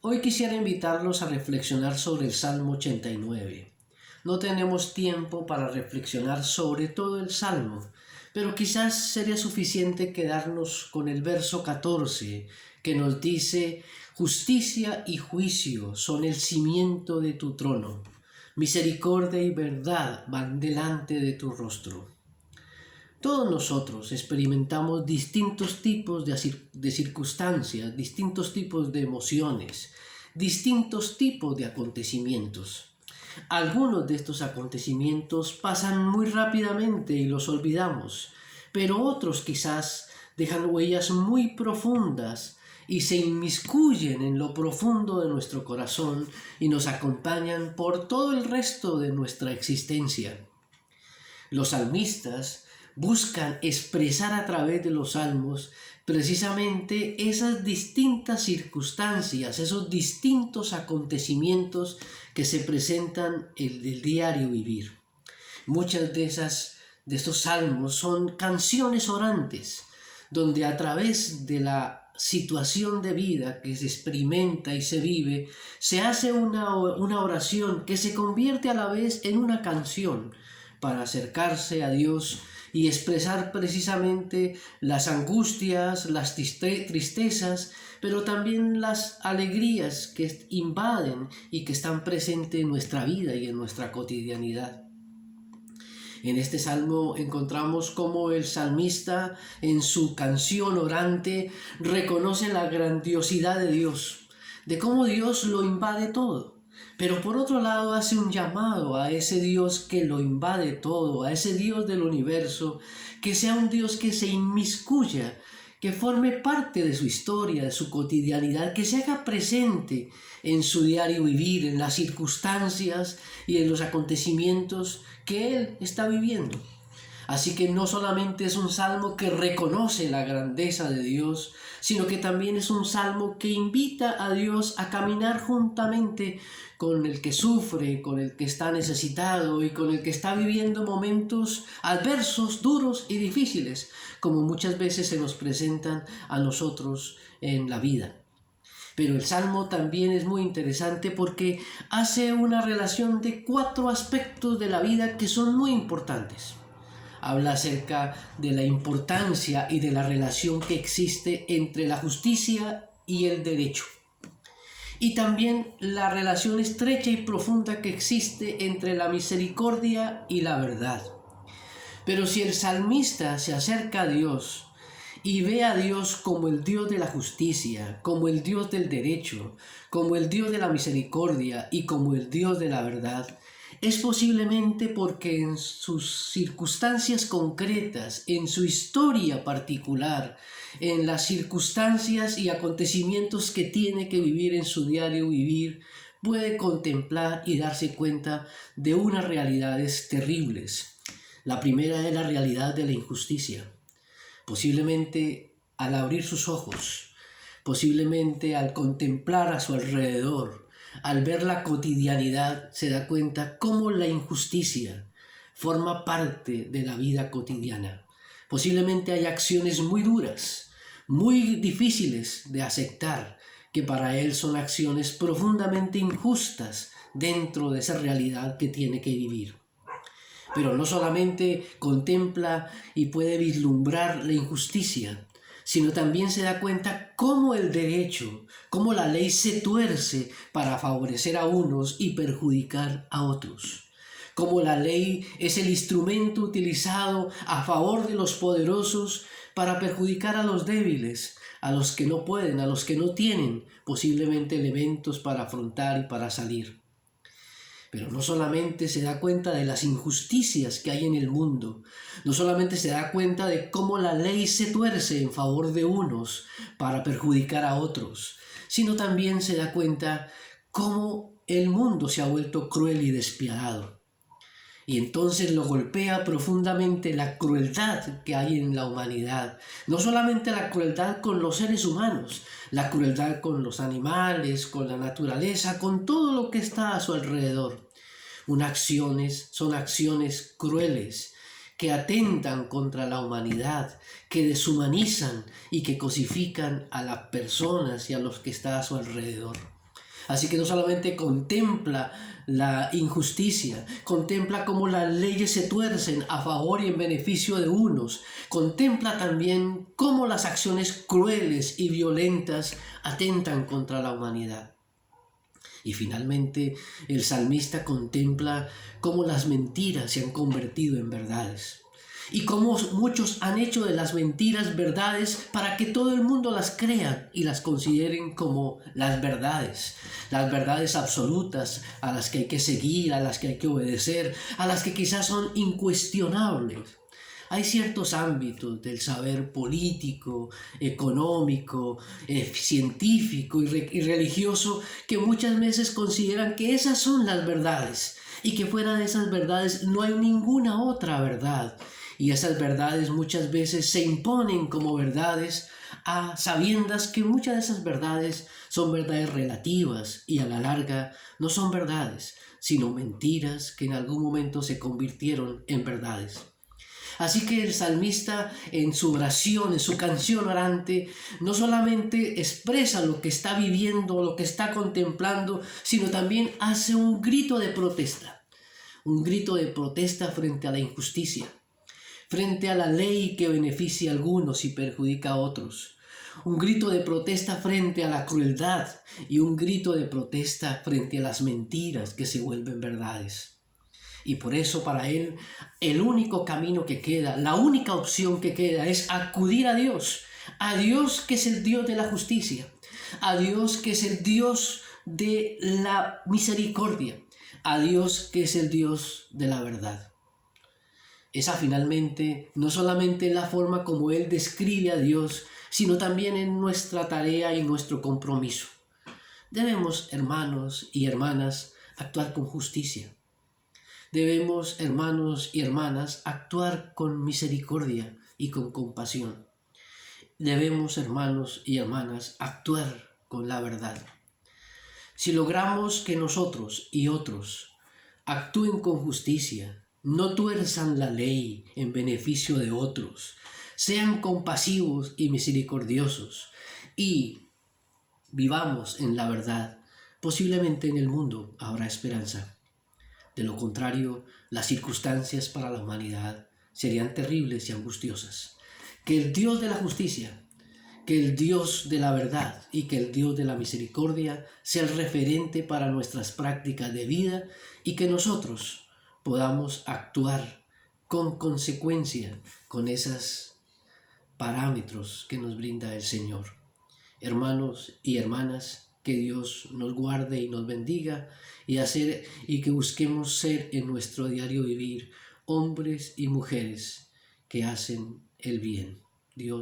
Hoy quisiera invitarlos a reflexionar sobre el Salmo 89. No tenemos tiempo para reflexionar sobre todo el Salmo, pero quizás sería suficiente quedarnos con el verso 14, que nos dice: justicia y juicio son el cimiento de tu trono, misericordia y verdad van delante de tu rostro. Todos nosotros experimentamos distintos tipos de circunstancias, distintos tipos de emociones, distintos tipos de acontecimientos. Algunos de estos acontecimientos pasan muy rápidamente y los olvidamos, pero otros quizás dejan huellas muy profundas y se inmiscuyen en lo profundo de nuestro corazón y nos acompañan por todo el resto de nuestra existencia. Los salmistas buscan expresar a través de los salmos precisamente esas distintas circunstancias, esos distintos acontecimientos que se presentan en el diario vivir. Muchas de estos salmos son canciones orantes, donde a través de la situación de vida que se experimenta y se vive, se hace una oración que se convierte a la vez en una canción para acercarse a Dios y expresar precisamente las angustias, las tristezas, pero también las alegrías que invaden y que están presentes en nuestra vida y en nuestra cotidianidad. En este salmo encontramos cómo el salmista, en su canción orante, reconoce la grandiosidad de Dios, de cómo Dios lo invade todo. Pero por otro lado hace un llamado a ese Dios que lo invade todo, a ese Dios del universo, que sea un Dios que se inmiscuya, que forme parte de su historia, de su cotidianidad, que se haga presente en su diario vivir, en las circunstancias y en los acontecimientos que él está viviendo. Así que no solamente es un salmo que reconoce la grandeza de Dios, sino que también es un salmo que invita a Dios a caminar juntamente con el que sufre, con el que está necesitado y con el que está viviendo momentos adversos, duros y difíciles, como muchas veces se nos presentan a nosotros en la vida. Pero el Salmo también es muy interesante porque hace una relación de 4 aspectos de la vida que son muy importantes. Habla acerca de la importancia y de la relación que existe entre la justicia y el derecho. Y también la relación estrecha y profunda que existe entre la misericordia y la verdad. Pero si el salmista se acerca a Dios y ve a Dios como el Dios de la justicia, como el Dios del derecho, como el Dios de la misericordia y como el Dios de la verdad, es posiblemente porque en sus circunstancias concretas, en su historia particular, en las circunstancias y acontecimientos que tiene que vivir en su diario vivir, puede contemplar y darse cuenta de unas realidades terribles. La primera es la realidad de la injusticia. Posiblemente al abrir sus ojos, posiblemente al contemplar a su alrededor, al ver la cotidianidad, se da cuenta cómo la injusticia forma parte de la vida cotidiana. Posiblemente hay acciones muy duras, muy difíciles de aceptar, que para él son acciones profundamente injustas dentro de esa realidad que tiene que vivir. Pero no solamente contempla y puede vislumbrar la injusticia, sino también se da cuenta cómo el derecho, cómo la ley se tuerce para favorecer a unos y perjudicar a otros. Cómo la ley es el instrumento utilizado a favor de los poderosos para perjudicar a los débiles, a los que no pueden, a los que no tienen posiblemente elementos para afrontar y para salir. Pero no solamente se da cuenta de las injusticias que hay en el mundo, no solamente se da cuenta de cómo la ley se tuerce en favor de unos para perjudicar a otros, sino también se da cuenta cómo el mundo se ha vuelto cruel y despiadado. Y entonces lo golpea profundamente la crueldad que hay en la humanidad. No solamente la crueldad con los seres humanos, la crueldad con los animales, con la naturaleza, con todo lo que está a su alrededor. Son acciones crueles que atentan contra la humanidad, que deshumanizan y que cosifican a las personas y a los que están a su alrededor. Así que no solamente contempla la injusticia, contempla cómo las leyes se tuercen a favor y en beneficio de unos, contempla también cómo las acciones crueles y violentas atentan contra la humanidad. Y finalmente el salmista contempla cómo las mentiras se han convertido en verdades y cómo muchos han hecho de las mentiras verdades para que todo el mundo las crea y las consideren como las verdades absolutas a las que hay que seguir, a las que hay que obedecer, a las que quizás son incuestionables. Hay ciertos ámbitos del saber político, económico, científico y religioso que muchas veces consideran que esas son las verdades y que fuera de esas verdades no hay ninguna otra verdad. Y esas verdades muchas veces se imponen como verdades a sabiendas que muchas de esas verdades son verdades relativas y a la larga no son verdades, sino mentiras que en algún momento se convirtieron en verdades. Así que el salmista en su oración, en su canción orante, no solamente expresa lo que está viviendo, lo que está contemplando, sino también hace un grito de protesta frente a la injusticia, frente a la ley que beneficia a algunos y perjudica a otros, un grito de protesta frente a la crueldad y un grito de protesta frente a las mentiras que se vuelven verdades. Y por eso para él el único camino que queda, la única opción que queda es acudir a Dios que es el Dios de la justicia, a Dios que es el Dios de la misericordia, a Dios que es el Dios de la verdad. Esa finalmente no solamente la forma como él describe a Dios, sino también en nuestra tarea y nuestro compromiso. Debemos, hermanos y hermanas, actuar con justicia. Debemos, hermanos y hermanas, actuar con misericordia y con compasión. Debemos, hermanos y hermanas, actuar con la verdad. Si logramos que nosotros y otros actúen con justicia, no tuerzan la ley en beneficio de otros, sean compasivos y misericordiosos y vivamos en la verdad, posiblemente en el mundo habrá esperanza. De lo contrario, las circunstancias para la humanidad serían terribles y angustiosas. Que el Dios de la justicia, que el Dios de la verdad y que el Dios de la misericordia sea el referente para nuestras prácticas de vida y que nosotros podamos actuar con consecuencia con esos parámetros que nos brinda el Señor. Hermanos y hermanas, que Dios nos guarde y nos bendiga y que busquemos ser en nuestro diario vivir hombres y mujeres que hacen el bien. Dios